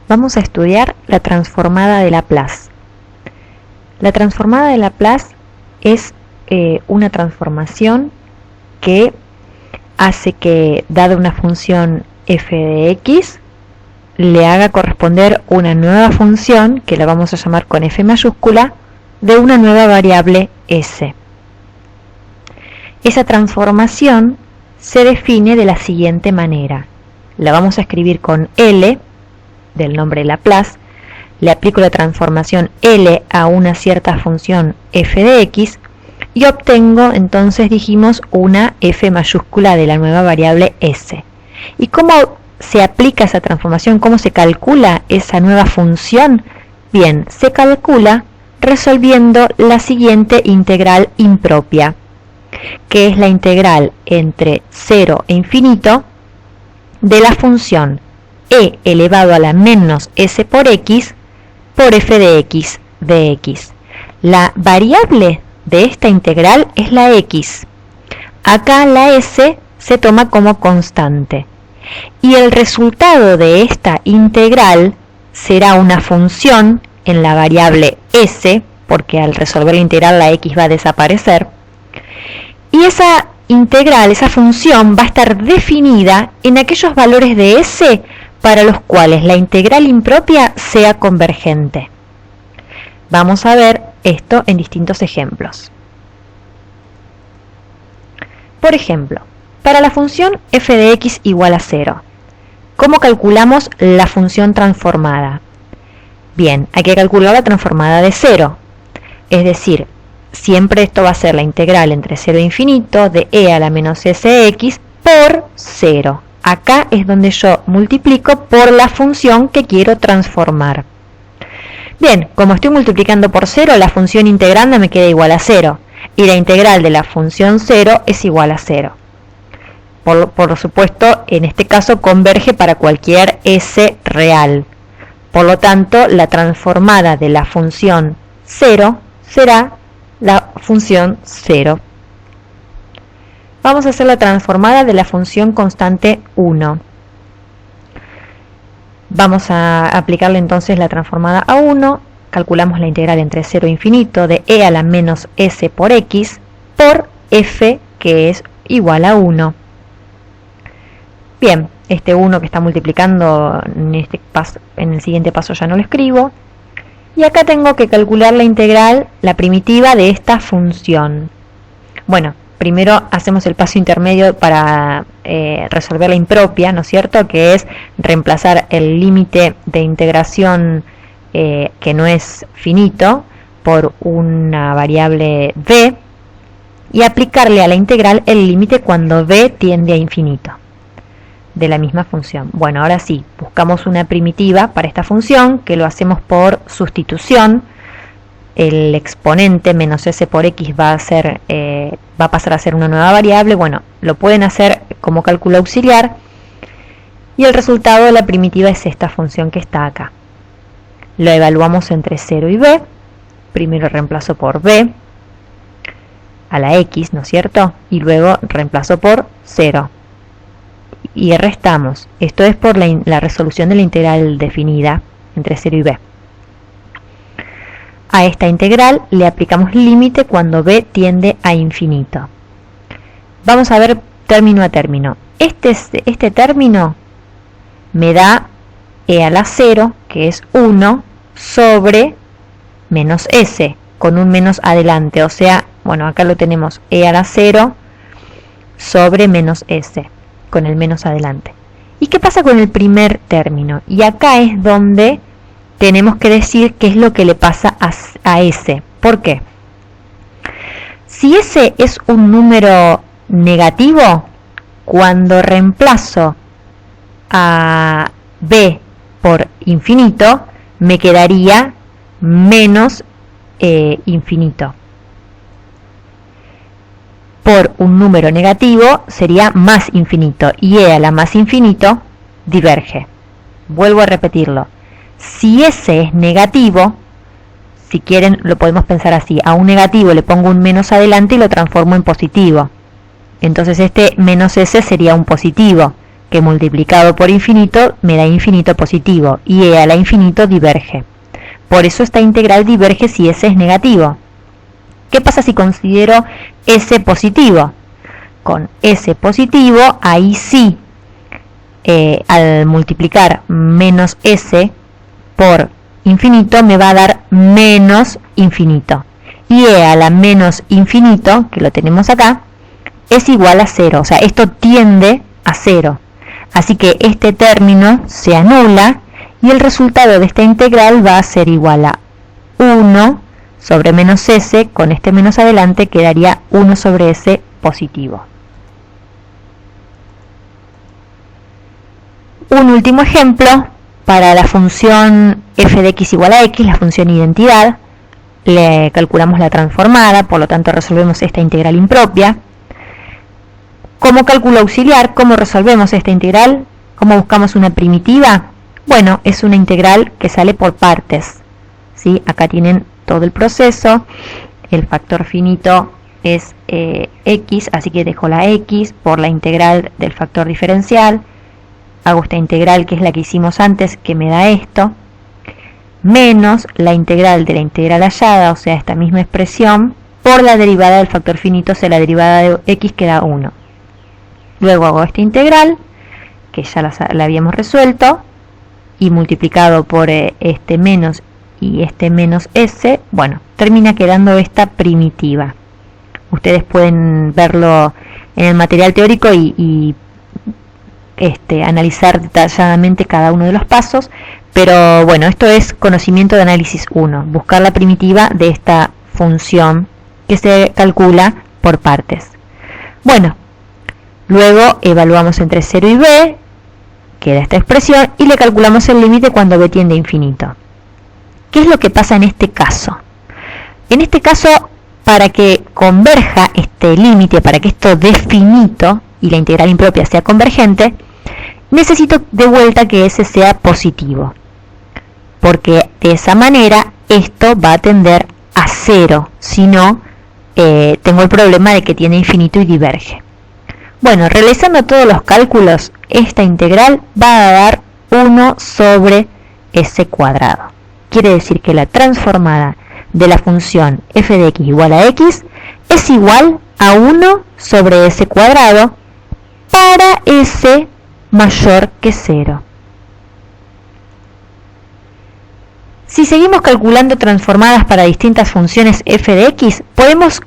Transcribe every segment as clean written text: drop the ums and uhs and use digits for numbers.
vamos a estudiar la transformada de Laplace. La transformada de Laplace es una transformación que hace que, dada una función f de x, le haga corresponder una nueva función, que la vamos a llamar con f mayúscula, de una nueva variable s. Esa transformación se define de la siguiente manera. La vamos a escribir con L, del nombre Laplace, le aplico la transformación L a una cierta función f de x, y obtengo, entonces dijimos, una f mayúscula de la nueva variable s. ¿Y cómo se aplica esa transformación? ¿Cómo se calcula esa nueva función? Bien, se calcula resolviendo la siguiente integral impropia, que es la integral entre 0 e infinito de la función e elevado a la menos s por x por f de x de x. La variable de esta integral es la x. Acá la s se toma como constante. Y el resultado de esta integral será una función en la variable s, porque al resolver la integral la x va a desaparecer. Y esa integral, esa función, va a estar definida en aquellos valores de s para los cuales la integral impropia sea convergente. Vamos a ver esto en distintos ejemplos. Por ejemplo, para la función f de x igual a 0, ¿cómo calculamos la función transformada? Bien, hay que calcular la transformada de 0, es decir, siempre esto va a ser la integral entre 0 e infinito de e a la menos sx por 0. Acá es donde yo multiplico por la función que quiero transformar. Bien, como estoy multiplicando por 0, la función integranda me queda igual a 0. Y la integral de la función 0 es igual a 0. Por supuesto, en este caso converge para cualquier s real. Por lo tanto, la transformada de la función 0 será la función 0. Vamos a hacer la transformada de la función constante 1. Vamos a aplicarle entonces la transformada a 1. Calculamos la integral entre 0 e infinito de e a la menos s por x por f, que es igual a 1. Bien, este 1 que está multiplicando en el siguiente paso ya no lo escribo. Y acá tengo que calcular la integral, la primitiva de esta función. Bueno, primero hacemos el paso intermedio para resolver la impropia, ¿no es cierto? Que es reemplazar el límite de integración que no es finito por una variable b y aplicarle a la integral el límite cuando b tiende a infinito de la misma función. Bueno, ahora sí, buscamos una primitiva para esta función, que lo hacemos por sustitución. El exponente menos s por x va a pasar a ser una nueva variable. Bueno, lo pueden hacer como cálculo auxiliar y el resultado de la primitiva es esta función que está acá. Lo evaluamos entre 0 y b. Primero reemplazo por b a la x, ¿no es cierto? Y luego reemplazo por 0. Y restamos. Esto es por la resolución de la integral definida entre 0 y b. A esta integral le aplicamos límite cuando b tiende a infinito. Vamos a ver término a término. Este término me da e a la 0, que es 1, sobre menos s, con un menos adelante. O sea, bueno, acá lo tenemos, e a la 0 sobre menos s, con el menos adelante. ¿Y qué pasa con el primer término? Y acá es donde tenemos que decir qué es lo que le pasa a s. ¿Por qué? Si s es un número negativo, cuando reemplazo a b por infinito, me quedaría menos infinito. Por un número negativo sería más infinito, y e a la más infinito diverge. Vuelvo a repetirlo. Si s es negativo, si quieren lo podemos pensar así, a un negativo le pongo un menos adelante y lo transformo en positivo. Entonces este menos s sería un positivo, que multiplicado por infinito me da infinito positivo y e a la infinito diverge. Por eso esta integral diverge si s es negativo. ¿Qué pasa si considero s positivo? Con s positivo, ahí sí, al multiplicar menos s por infinito me va a dar menos infinito. Y e a la menos infinito, que lo tenemos acá, es igual a 0. O sea, esto tiende a 0. Así que este término se anula y el resultado de esta integral va a ser igual a 1 sobre menos s, con este menos adelante quedaría 1 sobre s positivo. Un último ejemplo, para la función f de x igual a x, la función identidad, le calculamos la transformada, por lo tanto resolvemos esta integral impropia. Como cálculo auxiliar, ¿cómo resolvemos esta integral? ¿Cómo buscamos una primitiva? Bueno, es una integral que sale por partes, ¿sí? Acá tienen todo el proceso, el factor finito es x, así que dejo la x por la integral del factor diferencial, hago esta integral que es la que hicimos antes, que me da esto, menos la integral de la integral hallada, o sea, esta misma expresión, por la derivada del factor finito, o sea, la derivada de x que da 1. Luego hago esta integral, que ya la habíamos resuelto, y multiplicado por este menos y este menos s, bueno, termina quedando esta primitiva. Ustedes pueden verlo en el material teórico y analizar detalladamente cada uno de los pasos, pero bueno, esto es conocimiento de análisis 1, buscar la primitiva de esta función que se calcula por partes. Bueno, luego evaluamos entre 0 y b, queda esta expresión, y le calculamos el límite cuando b tiende a infinito. ¿Qué es lo que pasa en este caso? En este caso, para que converja este límite, para que esto dé finito y la integral impropia sea convergente, necesito de vuelta que s sea positivo, porque de esa manera esto va a tender a 0, si no, tengo el problema de que tiene infinito y diverge. Bueno, realizando todos los cálculos, esta integral va a dar 1 sobre s cuadrado. Quiere decir que la transformada de la función f de x igual a x es igual a 1 sobre s cuadrado para s mayor que 0. Si seguimos calculando transformadas para distintas funciones f de x, podemos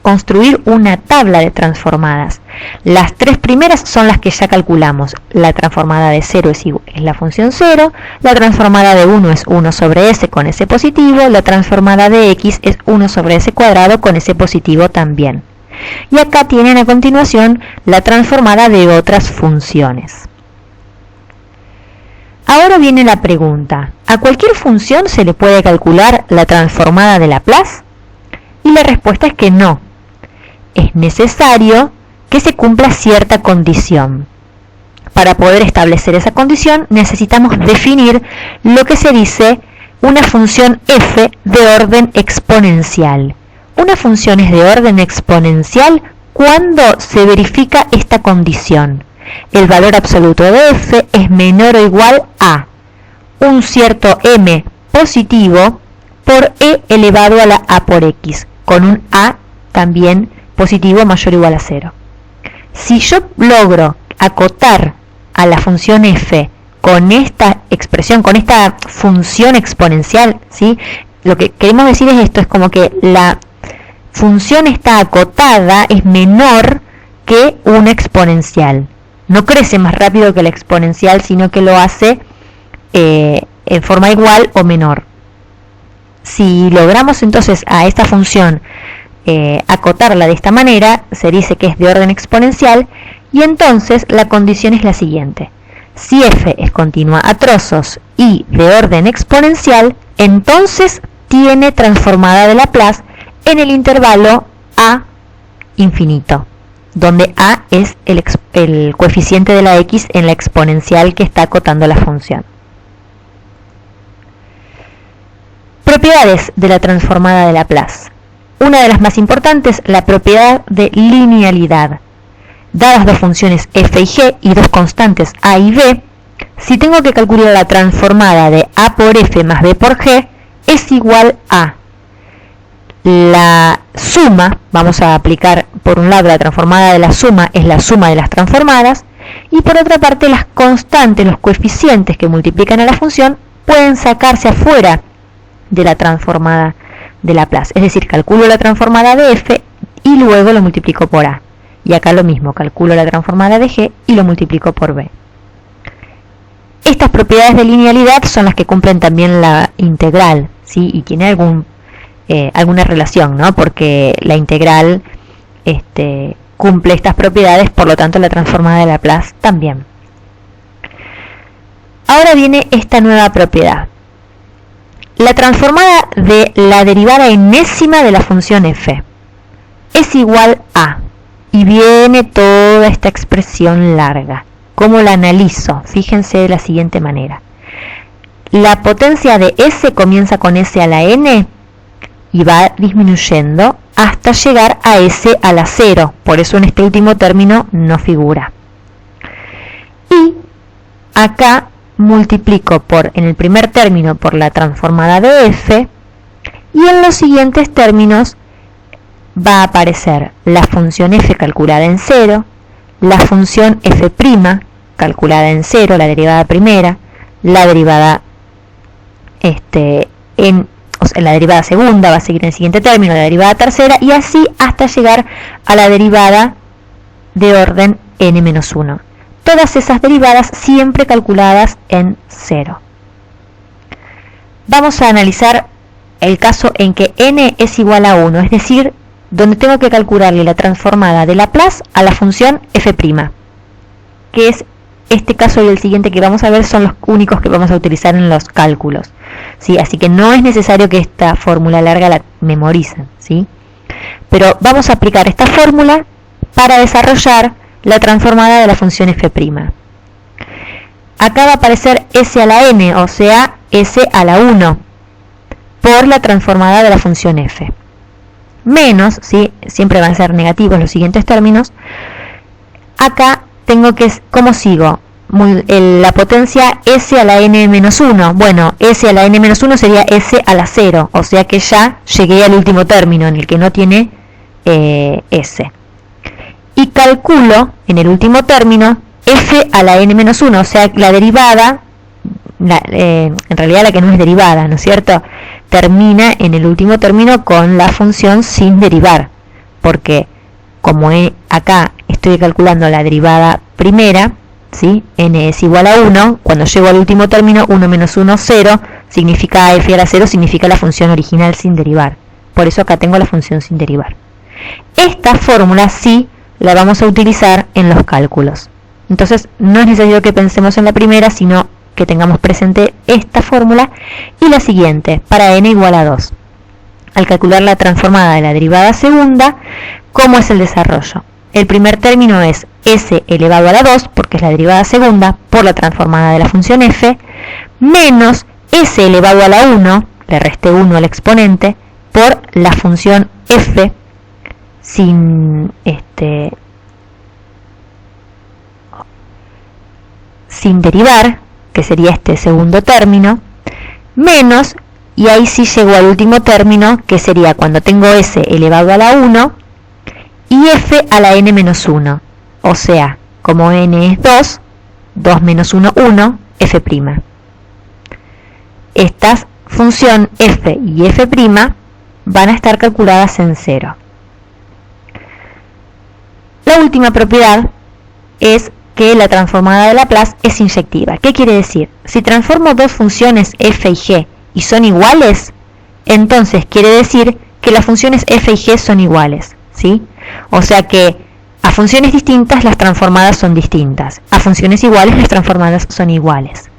construir una tabla de transformadas. Las tres primeras son las que ya calculamos. La transformada de 0 es la función 0, la transformada de 1 es 1 sobre s con s positivo, la transformada de x es 1 sobre s cuadrado con s positivo también. Y acá tienen a continuación la transformada de otras funciones. Ahora viene la pregunta, ¿a cualquier función se le puede calcular la transformada de Laplace? Y la respuesta es que no. Es necesario que se cumpla cierta condición. Para poder establecer esa condición necesitamos definir lo que se dice una función f de orden exponencial. Una función es de orden exponencial cuando se verifica esta condición. El valor absoluto de f es menor o igual a un cierto m positivo por e elevado a la a por x, con un a también positivo mayor o igual a 0. Si yo logro acotar a la función f con esta expresión, con esta función exponencial, ¿sí? Lo que queremos decir es esto, es como que la función está acotada, es menor que una exponencial. No crece más rápido que la exponencial, sino que lo hace en forma igual o menor. Si logramos entonces a esta función acotarla de esta manera, se dice que es de orden exponencial, y entonces la condición es la siguiente. Si f es continua a trozos y de orden exponencial, entonces tiene transformada de Laplace en el intervalo a infinito, donde a es el coeficiente de la x en la exponencial que está acotando la función. Propiedades de la transformada de Laplace. Una de las más importantes, la propiedad de linealidad. dadas dos funciones f y g y dos constantes a y b, si tengo que calcular la transformada de a por f más b por g, es igual a la suma. Vamos a aplicar por un lado la transformada de la suma, es la suma de las transformadas, y por otra parte las constantes, los coeficientes que multiplican a la función, pueden sacarse afuera de la transformada de Laplace. Es decir, calculo la transformada de f y luego lo multiplico por a. Y acá lo mismo, calculo la transformada de g y lo multiplico por b. Estas propiedades de linealidad son las que cumplen también la integral, ¿sí? Y tiene alguna relación, ¿no? Porque la integral cumple estas propiedades, por lo tanto la transformada de Laplace también. Ahora viene esta nueva propiedad. La transformada de la derivada enésima de la función f es igual a, y viene toda esta expresión larga. ¿Cómo la analizo? Fíjense de la siguiente manera. La potencia de s comienza con s a la n y va disminuyendo hasta llegar a s a la 0. Por eso en este último término no figura. Y acá multiplico en el primer término por la transformada de f, y en los siguientes términos va a aparecer la función f calculada en 0, la función f' calculada en 0, la derivada primera, la derivada la derivada segunda va a seguir en el siguiente término, la derivada tercera, y así hasta llegar a la derivada de orden n-1. Todas esas derivadas siempre calculadas en 0. Vamos a analizar el caso en que n es igual a 1, es decir, donde tengo que calcularle la transformada de Laplace a la función f', que es este caso y el siguiente que vamos a ver, son los únicos que vamos a utilizar en los cálculos, ¿sí? Así que no es necesario que esta fórmula larga la memoricen, ¿sí? Pero vamos a aplicar esta fórmula para desarrollar la transformada de la función f'. Acá va a aparecer s a la n, o sea, s a la 1, por la transformada de la función f. Menos, ¿sí? Siempre van a ser negativos los siguientes términos. Acá tengo que, ¿cómo sigo? La potencia s a la n-1. Bueno, s a la n-1 sería s a la 0, o sea que ya llegué al último término en el que no tiene s. Y calculo en el último término f a la n-1, o sea, la derivada, en realidad la que no es derivada, ¿no es cierto? Termina en el último término con la función sin derivar, porque como acá estoy calculando la derivada primera, ¿sí? N es igual a 1, cuando llego al último término, 1 menos 1, 0, significa f a la 0, significa la función original sin derivar. Por eso acá tengo la función sin derivar. Esta fórmula sí la vamos a utilizar en los cálculos. Entonces no es necesario que pensemos en la primera, sino que tengamos presente esta fórmula y la siguiente, para n igual a 2. Al calcular la transformada de la derivada segunda, ¿cómo es el desarrollo? El primer término es s elevado a la 2, porque es la derivada segunda, por la transformada de la función f, menos s elevado a la 1, le resté 1 al exponente, por la función f sin derivar, que sería este segundo término, menos, y ahí sí llego al último término, que sería cuando tengo s elevado a la 1 y f a la n-1, o sea, como n es 2, 2 menos 1, 1, f'. Estas función f y f' van a estar calculadas en 0. La última propiedad es que la transformada de Laplace es inyectiva. ¿Qué quiere decir? Si transformo dos funciones f y g y son iguales, entonces quiere decir que las funciones f y g son iguales, ¿sí? O sea que a funciones distintas las transformadas son distintas, a funciones iguales las transformadas son iguales.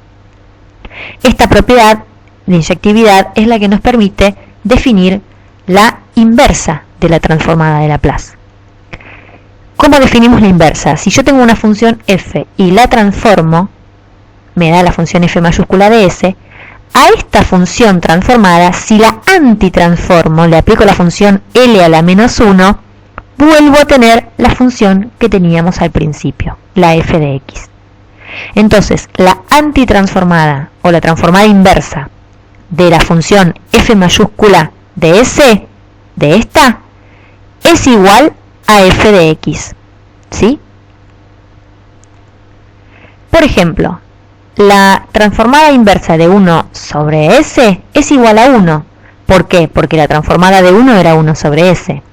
Esta propiedad de inyectividad es la que nos permite definir la inversa de la transformada de Laplace. ¿Cómo definimos la inversa? Si yo tengo una función f y la transformo, me da la función f mayúscula de s, a esta función transformada, si la antitransformo, le aplico la función L a la menos 1, vuelvo a tener la función que teníamos al principio, la f de x. Entonces, la antitransformada o la transformada inversa de la función f mayúscula de S, de esta, es igual a f de x, ¿sí? Por ejemplo, la transformada inversa de 1 sobre S es igual a 1. ¿Por qué? Porque la transformada de 1 era 1 sobre S.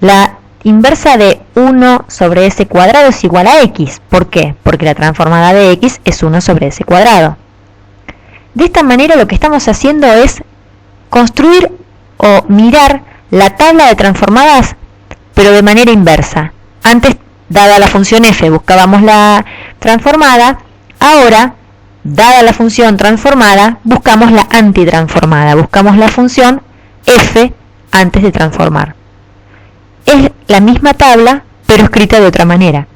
La inversa de 1 sobre S cuadrado es igual a X. ¿Por qué? Porque la transformada de X es 1 sobre S cuadrado. De esta manera lo que estamos haciendo es construir o mirar la tabla de transformadas, pero de manera inversa. Antes, dada la función f, buscábamos la transformada. Ahora, dada la función transformada, buscamos la antitransformada. Buscamos la función f antes de transformar. Es la misma tabla, pero escrita de otra manera.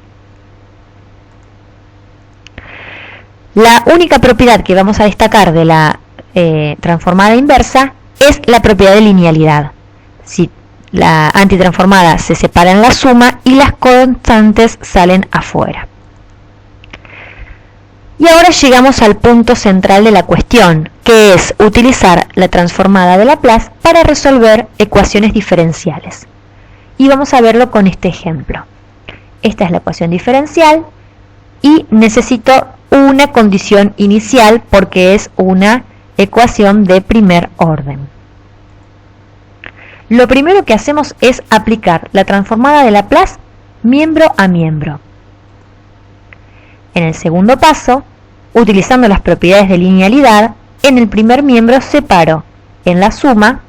La única propiedad que vamos a destacar de la transformada inversa es la propiedad de linealidad. Si la antitransformada se separa en la suma y las constantes salen afuera. Y ahora llegamos al punto central de la cuestión, que es utilizar la transformada de Laplace para resolver ecuaciones diferenciales. Y vamos a verlo con este ejemplo. Esta es la ecuación diferencial y necesito una condición inicial porque es una ecuación de primer orden. Lo primero que hacemos es aplicar la transformada de Laplace miembro a miembro. En el segundo paso, utilizando las propiedades de linealidad, en el primer miembro separo en la suma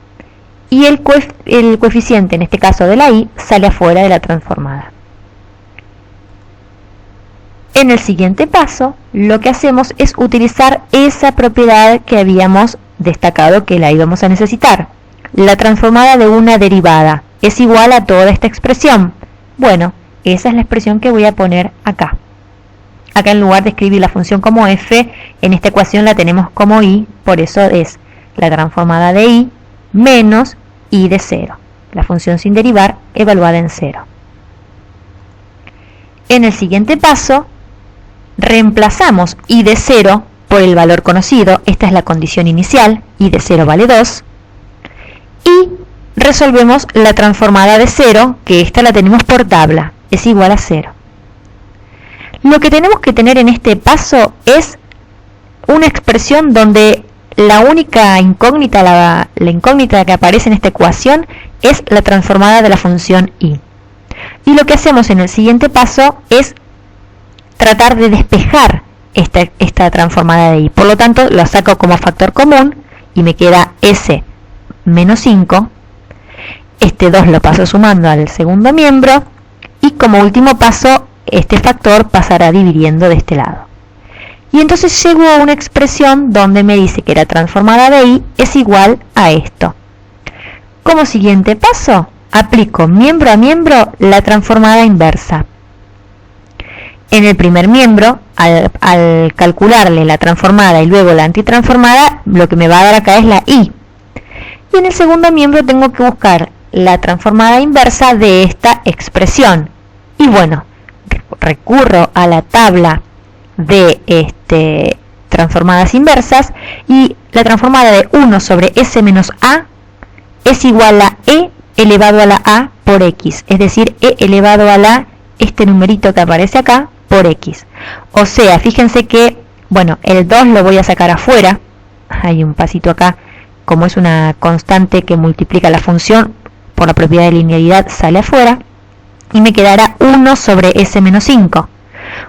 y el coeficiente, en este caso de la y, sale afuera de la transformada. En el siguiente paso, lo que hacemos es utilizar esa propiedad que habíamos destacado que la íbamos a necesitar. La transformada de una derivada es igual a toda esta expresión. Bueno, esa es la expresión que voy a poner acá. Acá en lugar de escribir la función como f, en esta ecuación la tenemos como y, por eso es la transformada de y menos y de 0. La función sin derivar evaluada en 0. En el siguiente paso, reemplazamos y de 0 por el valor conocido. Esta es la condición inicial, y de 0 vale 2. Y resolvemos la transformada de 0, que esta la tenemos por tabla, es igual a 0. Lo que tenemos que tener en este paso es una expresión donde la única incógnita, la incógnita que aparece en esta ecuación es la transformada de la función y. Y lo que hacemos en el siguiente paso es tratar de despejar esta transformada de y. Por lo tanto, lo saco como factor común y me queda s menos 5. Este 2 lo paso sumando al segundo miembro y como último paso este factor pasará dividiendo de este lado. Y entonces llego a una expresión donde me dice que la transformada de y es igual a esto. Como siguiente paso, aplico miembro a miembro la transformada inversa. En el primer miembro, al calcularle la transformada y luego la antitransformada, lo que me va a dar acá es la y. Y en el segundo miembro tengo que buscar la transformada inversa de esta expresión. Y bueno, recurro a la tabla de transformadas inversas y la transformada de 1 sobre s menos a es igual a e elevado a la a por x, es decir, e elevado a la, este numerito que aparece acá, por x. O sea, fíjense que, bueno, el 2 lo voy a sacar afuera, hay un pasito acá, como es una constante que multiplica la función, por la propiedad de linealidad sale afuera, y me quedará 1 sobre s menos 5.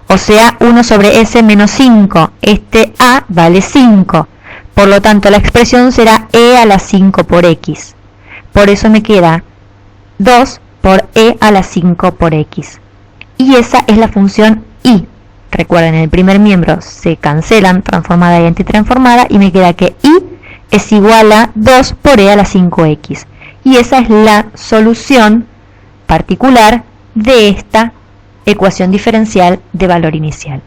O sea, 1 sobre s menos 5, este a vale 5. Por lo tanto, la expresión será e a la 5 por x. Por eso me queda 2 por e a la 5 por x. Y esa es la función y. Recuerden, en el primer miembro se cancelan transformada y antitransformada y me queda que y es igual a 2 por e a la 5x. Y esa es la solución particular de esta ecuación diferencial de valor inicial.